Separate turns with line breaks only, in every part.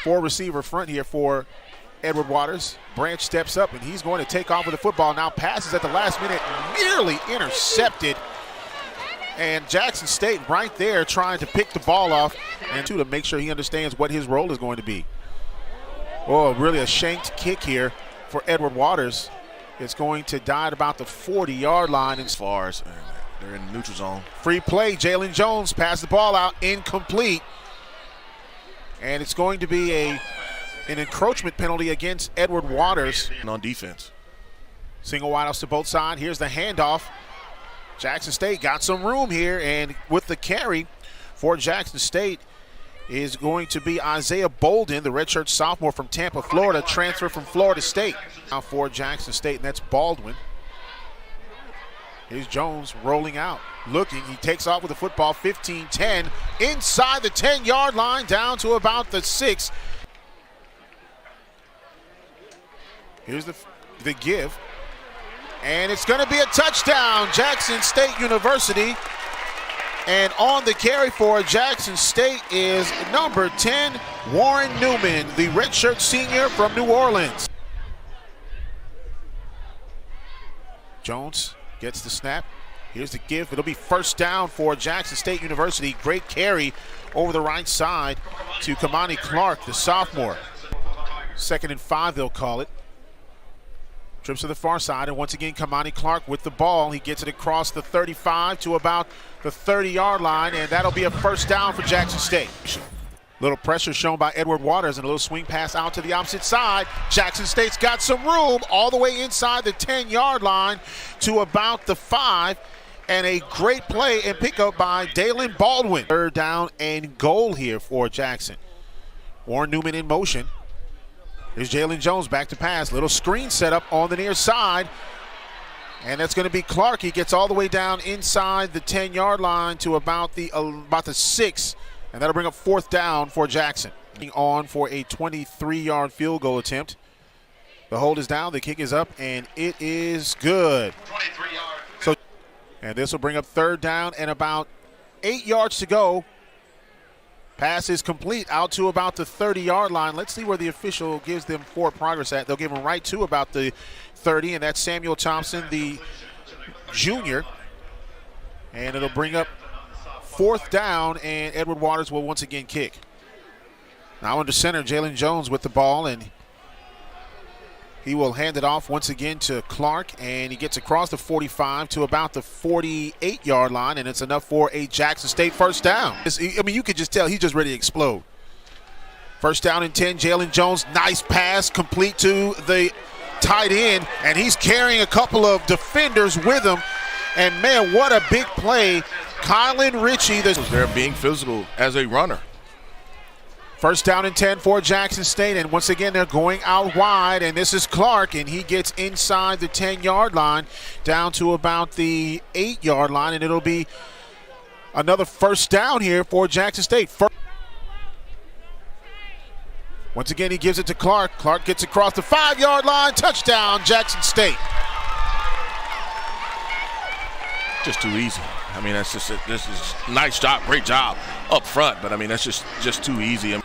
Four-receiver front here for Edward Waters. Branch steps up, and he's going to take off with the football. Now passes at the last minute, nearly intercepted. And Jackson State right there trying to pick the ball off and to make sure he understands what his role is going to be. Oh, really a shanked kick here for Edward Waters. It's going to die at about the 40-yard line. As far as
they're in the neutral zone.
Free play, Jalen Jones passed the ball out, incomplete. And it's going to be an encroachment penalty against Edward Waters.
On defense.
Single wideouts to both sides. Here's the handoff. Jackson State got some room here, and with the carry for Jackson State is going to be Isaiah Bolden, the redshirt sophomore from Tampa, Florida, transfer from Florida State. Now for Jackson State, and that's Baldwin. Here's Jones rolling out, looking. He takes off with the football, 15-10, inside the 10-yard line, down to about the 6. Here's the give. And it's going to be a touchdown, Jackson State University. And on the carry for Jackson State is number 10, Warren Newman, the redshirt senior from New Orleans. Jones gets the snap. Here's the give. It'll be first down for Jackson State University. Great carry over the right side to Kamani Clark, the sophomore. 2nd and 5, they'll call it. Trips to the far side, and once again, Kamani Clark with the ball. He gets it across the 35 to about the 30-yard line, and that'll be a first down for Jackson State. Little pressure shown by Edward Waters, and a little swing pass out to the opposite side. Jackson State's got some room all the way inside the 10-yard line to about the 5, and a great play and pickup by Dalen Baldwin. 3rd down and goal here for Jackson. Warren Newman in motion. Here's Jalen Jones back to pass. Little screen set up on the near side. And that's going to be Clark. He gets all the way down inside the 10-yard line to about the 6. And that'll bring up 4th down for Jackson. On for a 23-yard field goal attempt. The hold is down. The kick is up. And it is good.
23 yards.
So, and this will bring up 3rd down and about 8 yards to go. Pass is complete out to about the 30-yard line. Let's see where the official gives them forward progress at. They'll give them right to about the 30, and that's Samuel Thompson, the junior. And it'll bring up 4th down, and Edward Waters will once again kick. Now under center, Jalen Jones with the ball, and he will hand it off once again to Clark, and he gets across the 45 to about the 48-yard line, and it's enough for a Jackson State first down. I mean, you could just tell he's just ready to explode. First down and 10, Jalen Jones, nice pass, complete to the tight end, and he's carrying a couple of defenders with him, and man, what a big play. Kylan Ritchie.
They're being physical as a runner.
First down and 10 for Jackson State, and once again they're going out wide, and this is Clark, and he gets inside the 10-yard line down to about the 8-yard line, and it'll be another first down here for Jackson State. Once again he gives it to Clark. Clark gets across the 5-yard line, touchdown Jackson State.
Just too easy. I mean, this is nice job, great job up front, but I mean that's just too easy.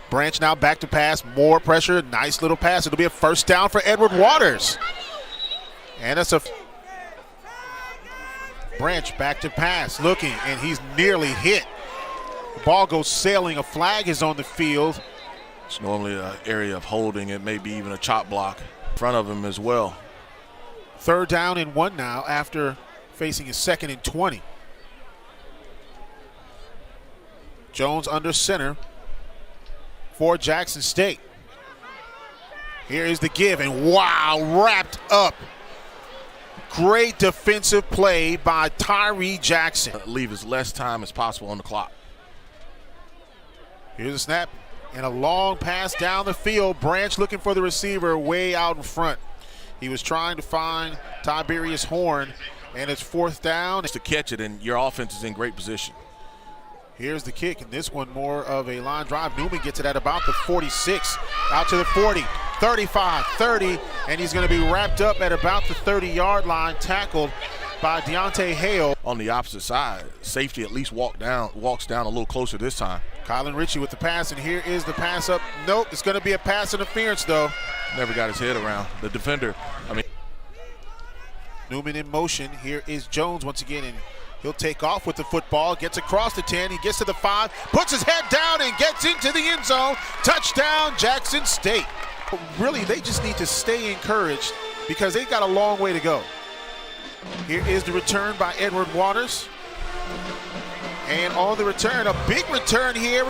Branch now back to pass, more pressure, nice little pass. It'll be a first down for Edward Waters. And that's a Branch back to pass, looking, and he's nearly hit. The ball goes sailing, a flag is on the field.
It's normally an area of holding, it may be even a chop block in front of him as well.
3rd down and 1 now after facing a 2nd and 20. Jones under center for Jackson State. Here is the give, and wow, wrapped up. Great defensive play by Tyree Jackson.
Leave as less time as possible on the clock.
Here's a snap and a long pass down the field. Branch looking for the receiver way out in front. He was trying to find Tiberius Horn, and it's 4th down.
To catch it, and your offense is in great position.
Here's the kick, and this one more of a line drive. Newman gets it at about the 46, out to the 40, 35, 30, and he's going to be wrapped up at about the 30-yard line, tackled by Deontay Hale.
On the opposite side, safety at least walks down a little closer this time.
Kylan Ritchie with the pass, and here is the pass up. Nope, it's going to be a pass interference, though.
Never got his head around the defender.
Newman in motion. Here is Jones once again, and he'll take off with the football. Gets across the 10. He gets to the 5, puts his head down, and gets into the end zone. Touchdown, Jackson State. Really, they just need to stay encouraged because they've got a long way to go. Here is the return by Edward Waters. And on the return, a big return here.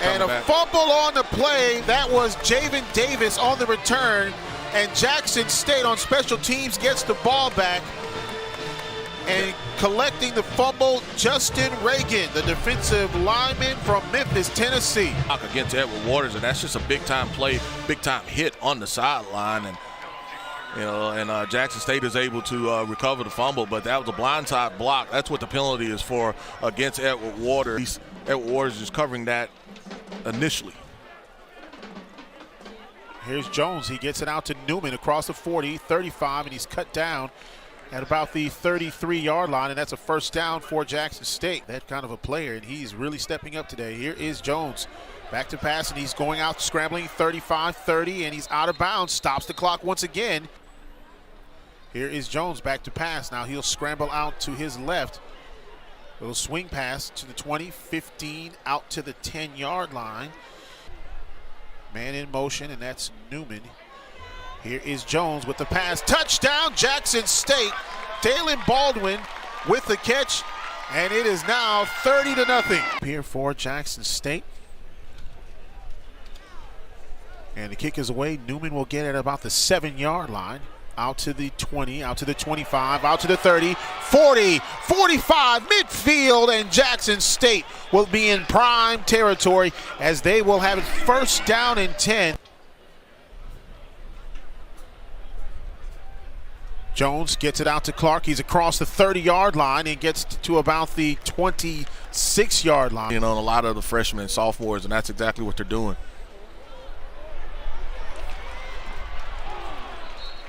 And a fumble on the play. That was Javen Davis on the return. And Jackson State on special teams gets the ball back. And collecting the fumble, Justin Reagan, the defensive lineman from Memphis, Tennessee.
Against Edward Waters, and that's just a big-time play, big-time hit on the sideline. And Jackson State is able to recover the fumble, but that was a blindside block. That's what the penalty is for against Edward Waters. Edward Waters is covering that initially.
Here's Jones. He gets it out to Newman across the 40, 35, and he's cut down at about the 33-yard line, and that's a first down for Jackson State. That kind of a player, and he's really stepping up today. Here is Jones. Back to pass, and he's going out scrambling 35-30, and he's out of bounds. Stops the clock once again. Here is Jones back to pass. Now he'll scramble out to his left. Little swing pass to the 20, 15, out to the 10-yard line. Man in motion, and that's Newman. Here is Jones with the pass. Touchdown, Jackson State. Dalen Baldwin with the catch, and it is now 30-0. Here for Jackson State. And the kick is away. Newman will get it about the 7-yard line. Out to the 20, out to the 25, out to the 30, 40, 45, midfield, and Jackson State will be in prime territory as they will have it first down and 10. Jones gets it out to Clark. He's across the 30-yard line and gets to about the 26-yard line.
You know, a lot of the freshmen and sophomores, and that's exactly what they're doing.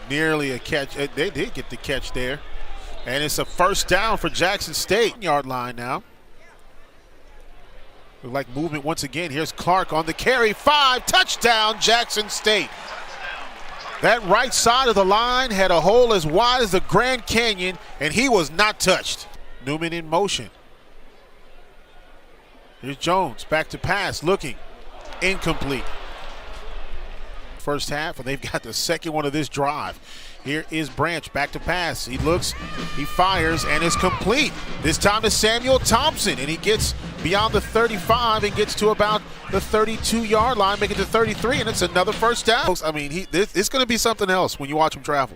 Nearly a catch. They did get the catch there. And it's a first down for Jackson State. Yard line now. Look like movement once again. Here's Clark on the carry. 5, touchdown, Jackson State. That right side of the line had a hole as wide as the Grand Canyon, and he was not touched. Newman in motion. Here's Jones, back to pass, looking. Incomplete. First half, and they've got the second one of this drive. Here is Branch, back to pass. He looks, he fires, and it's complete. This time to Samuel Thompson, and he gets beyond the 35 and gets to about the 32-yard line, making it to 33, and it's another first down. I mean, it's going to be something else when you watch him travel.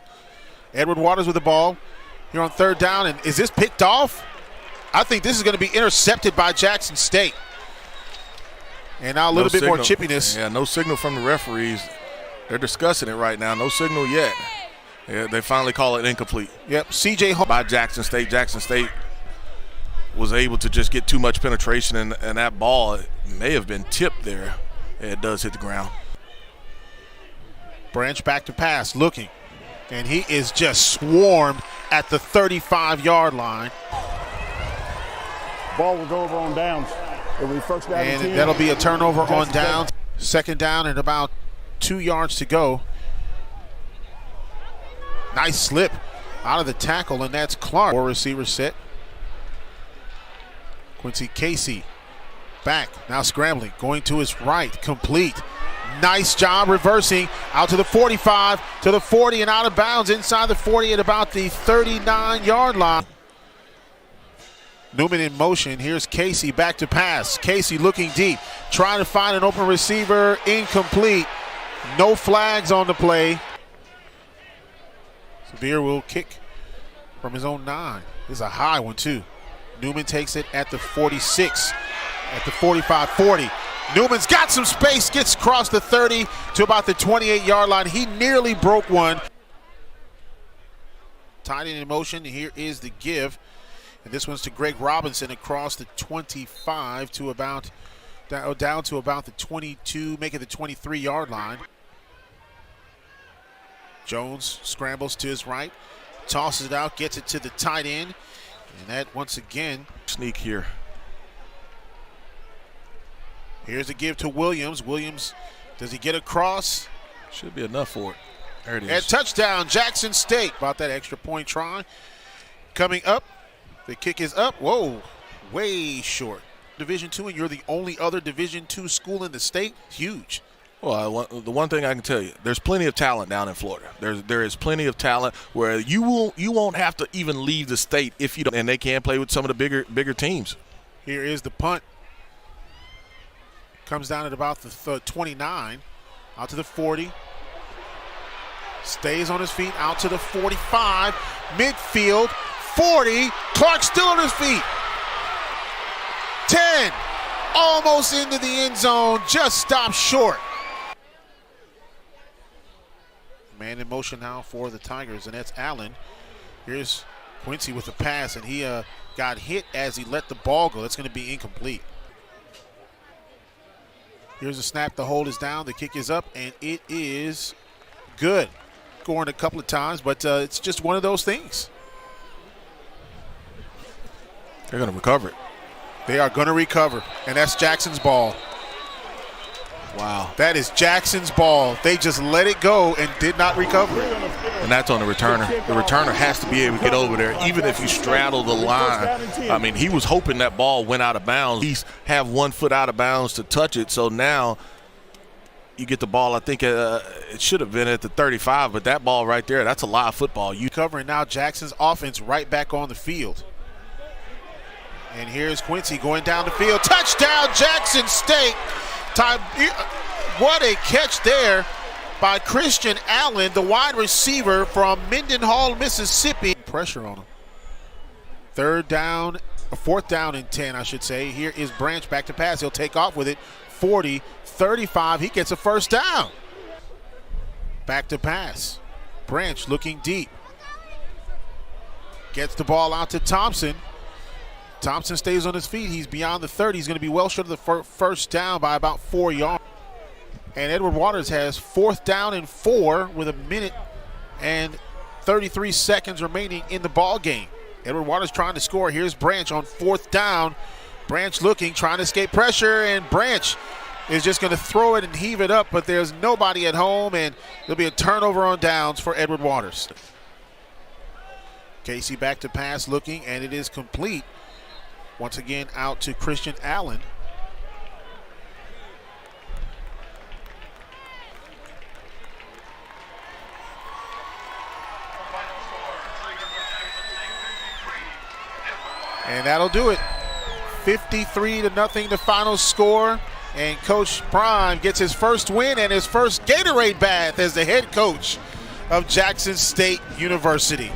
Edward Waters with the ball here on third down, and is this picked off? I think this is going to be intercepted by Jackson State. And now a little bit more chippiness.
Yeah, no signal from the referees. They're discussing it right now. No signal yet. Yeah, they finally call it incomplete.
Yep, C.J.
by Jackson State. Jackson State was able to just get too much penetration, and that ball may have been tipped there. It does hit the ground.
Branch back to pass, looking. And he is just swarmed at the 35-yard line.
Ball will go over on downs. It'll be first down
and that'll be a turnover on downs. Second down and about 2 yards to go. Nice slip out of the tackle, and that's Clark. 4 receivers set. Quincy Casey back, now scrambling, going to his right, complete. Nice job reversing out to the 45, to the 40, and out of bounds inside the 40 at about the 39-yard line. Newman in motion. Here's Casey back to pass. Casey looking deep, trying to find an open receiver, incomplete. No flags on the play. Severe will kick from his own 9. This is a high one too. Newman takes it at the 46, at the 45, 40. Newman's got some space, gets across the 30 to about the 28-yard line. He nearly broke one. Tight end in motion. Here is the give. And this one's to Greg Robinson across the 25 to about down to about the 22, making the 23-yard line. Jones scrambles to his right, tosses it out, gets it to the tight end, and that once again.
Sneak here.
Here's a give to Williams. Williams, does he get across?
Should be enough for it. There it is.
And touchdown, Jackson State. About that extra point try. Coming up, the kick is up. Whoa, way short. Division II, and you're the only other Division II school in the state. Huge.
Well, the one thing I can tell you, there's plenty of talent down in Florida. There is plenty of talent where you won't have to even leave the state if you don't, and they can play with some of the bigger teams.
Here is the punt. Comes down at about the 29, out to the 40. Stays on his feet, out to the 45. Midfield, 40. Clark still on his feet. 10. Almost into the end zone, just stopped short. Man in motion now for the Tigers, and that's Allen. Here's Quincy with the pass, and he got hit as he let the ball go. That's going to be incomplete. Here's a snap. The hold is down. The kick is up, and it is good. Scoring a couple of times, but it's just one of those things.
They're going to recover it.
They are going to recover, and that's Jackson's ball.
Wow.
That is Jackson's ball. They just let it go and did not recover it.
And that's on the returner. The returner has to be able to get over there, even if you straddle the line. I mean, he was hoping that ball went out of bounds. He's have 1 foot out of bounds to touch it. So now you get the ball. I think it should have been at the 35, but that ball right there, that's a live football. You
covering now Jackson's offense right back on the field. And here's Quincy going down the field. Touchdown, Jackson State. What a catch there by Christian Allen, the wide receiver from Mendenhall, Mississippi. Pressure on him. Fourth down and 10, I should say. Here is Branch back to pass. He'll take off with it. 40, 35. He gets a first down. Back to pass. Branch looking deep. Gets the ball out to Thompson. Thompson stays on his feet. He's beyond the 30. He's going to be well short of the first down by about 4 yards. And Edward Waters has 4th down and 4 with 1 minute and 33 seconds remaining in the ball game. Edward Waters trying to score. Here's Branch on 4th down. Branch looking, trying to escape pressure, and Branch is just going to throw it and heave it up, but there's nobody at home, and there'll be a turnover on downs for Edward Waters. Casey back to pass looking, and it is complete. Once again, out to Christian Allen. And that'll do it. 53-0, the final score. And Coach Prime gets his first win and his first Gatorade bath as the head coach of Jackson State University.